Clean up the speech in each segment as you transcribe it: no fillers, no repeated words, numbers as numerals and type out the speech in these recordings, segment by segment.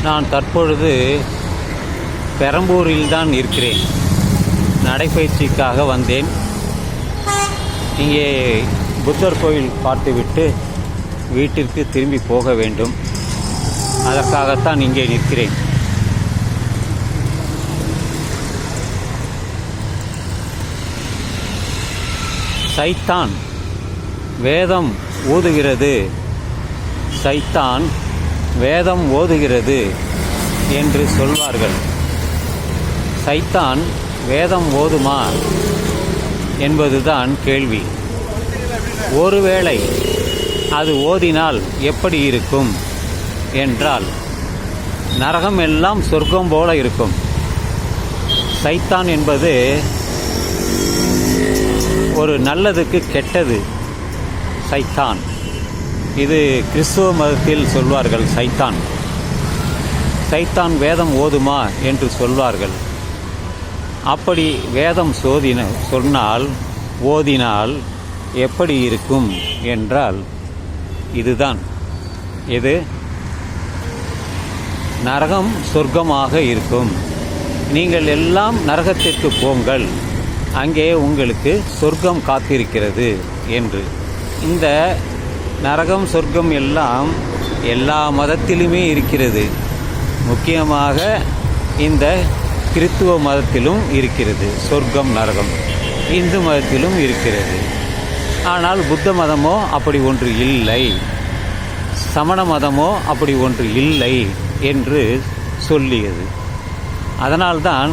நான் தற்பொழுது பெரம்பூரில்தான் இருக்கிறேன். நடைப்பயிற்சிக்காக வந்தேன். இங்கே புத்தர் கோயில் பார்த்துவிட்டு வீட்டிற்கு திரும்பி போக வேண்டும். அதற்காகத்தான் இங்கே நிற்கிறேன். சைத்தான் வேதம் ஓதுகிறது, சைத்தான் வேதம் ஓதுகிறது என்று சொல்வார்கள். சைத்தான் வேதம் ஓதுமா என்பதுதான் கேள்வி. ஒருவேளை அது ஓதினால் எப்படி இருக்கும் என்றால் நரகம் எல்லாம் சொர்க்கம் போல இருக்கும். சைத்தான் என்பது ஒரு நல்லதுக்கு கெட்டது. சைத்தான் இது கிறிஸ்துவ மதத்தில் சொல்வார்கள். சைத்தான் வேதம் ஓதுமா என்று சொல்வார்கள். அப்படி வேதம் ஓதினால் எப்படி இருக்கும் என்றால் இதுதான். இது நரகம் சொர்க்கமாக இருக்கும். நீங்கள் எல்லாம் நரகத்திற்கு போங்கள், அங்கே உங்களுக்கு சொர்க்கம் காத்திருக்கிறது என்று. இந்த நரகம் சொர்க்கம் எல்லாம் எல்லா மதத்திலுமே இருக்கிறது. முக்கியமாக இந்த கிறிஸ்துவ மதத்திலும் இருக்கிறது சொர்க்கம் நரகம். இந்து மதத்திலும் இருக்கிறது. ஆனால் புத்த மதமோ அப்படி ஒன்று இல்லை, சமண மதமோ அப்படி ஒன்று இல்லை என்று சொல்லியது. அதனால்தான்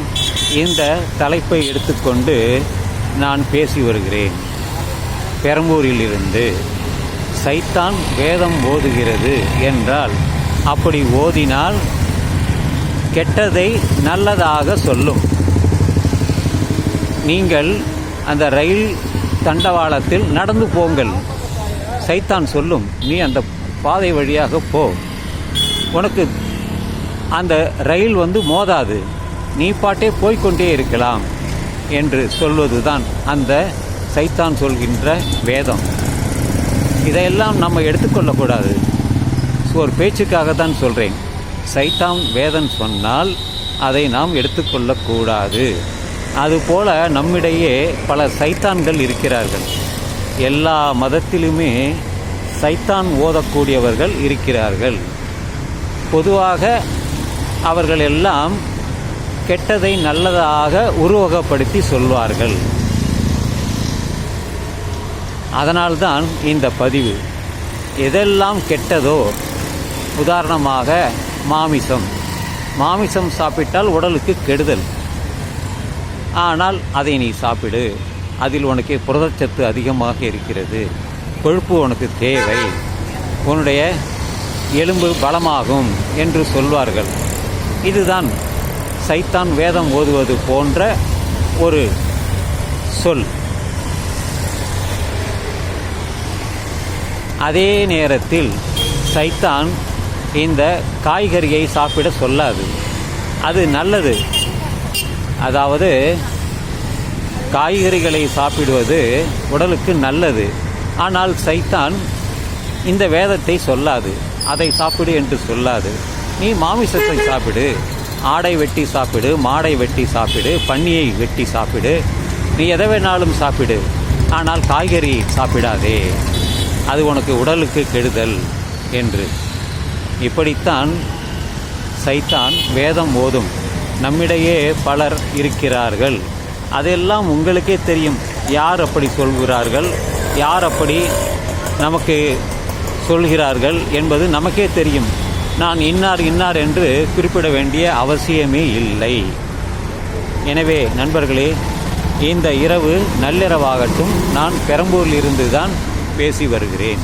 இந்த தலைப்பை எடுத்துக்கொண்டு நான் பேசி வருகிறேன். பெரம்பூரிலிருந்து சைத்தான் வேதம் ஓதுகிறது என்றால் அப்படி ஓதினால் கெட்டதை நல்லதாக சொல்லும். நீங்கள் அந்த ரயில் தண்டவாளத்தில் நடந்து போங்கள், சைத்தான் சொல்லும், நீ அந்த பாதை வழியாக போ, உனக்கு அந்த ரயில் மோதாது, நீ பாட்டே போய்கொண்டே இருக்கலாம் என்று சொல்வதுதான் அந்த சைத்தான் சொல்கின்ற வேதம். இதையெல்லாம் நம்ம எடுத்துக்கொள்ளக்கூடாது. ஒரு பேச்சுக்காக தான் சொல்கிறேன். சைத்தான் வேதம் சொன்னால் அதை நாம் எடுத்துக்கொள்ளக்கூடாது. அதுபோல நம்மிடையே பல சைத்தான்கள் இருக்கிறார்கள். எல்லா மதத்திலுமே சைத்தான் ஓதக்கூடியவர்கள் இருக்கிறார்கள். பொதுவாக அவர்கள் எல்லாம் கெட்டதை நல்லதாக உருவகப்படுத்தி சொல்வார்கள். அதனால்தான் இந்த பதிவு. எதெல்லாம் கெட்டதோ, உதாரணமாக மாமிசம் சாப்பிட்டால் உடலுக்கு கெடுதல். ஆனால் அதை நீ சாப்பிடு, அதில் உனக்கு புரதச்சத்து அதிகமாக இருக்கிறது, கொழுப்பு உனக்கு தேவை, உன்னுடைய எலும்பு பலமாகும் என்று சொல்வார்கள். இதுதான் சைத்தான் வேதம் ஓதுவது போன்ற ஒரு சொல். அதே நேரத்தில் சைத்தான் இந்த காய்கறியை சாப்பிட சொல்லாது. அது நல்லது. அதாவது காய்கறிகளை சாப்பிடுவது உடலுக்கு நல்லது. ஆனால் சைத்தான் இந்த வேதத்தை சொல்லாது, அதை சாப்பிடு என்று சொல்லாது. நீ மாமிசத்தை சாப்பிடு, ஆடை வெட்டி சாப்பிடு, மாடை வெட்டி சாப்பிடு, பன்னியை வெட்டி சாப்பிடு, நீ எதை வேணாலும் சாப்பிடு, ஆனால் காய்கறி சாப்பிடாதே, அது உனக்கு உடலுக்கு கெடுதல் என்று. இப்படித்தான் சைத்தான் வேதம் ஓதும். நம்மிடையே பலர் இருக்கிறார்கள். அதெல்லாம் உங்களுக்கே தெரியும். யார் அப்படி சொல்கிறார்கள், யார் அப்படி நமக்கு சொல்கிறார்கள் என்பது நமக்கே தெரியும். நான் இன்னார் என்று குறிப்பிட வேண்டிய அவசியமே இல்லை. எனவே நண்பர்களே, இந்த இரவு நள்ளிரவாகட்டும். நான் பெரம்பூரில் இருந்து தான் பேசி வருகிறேன்.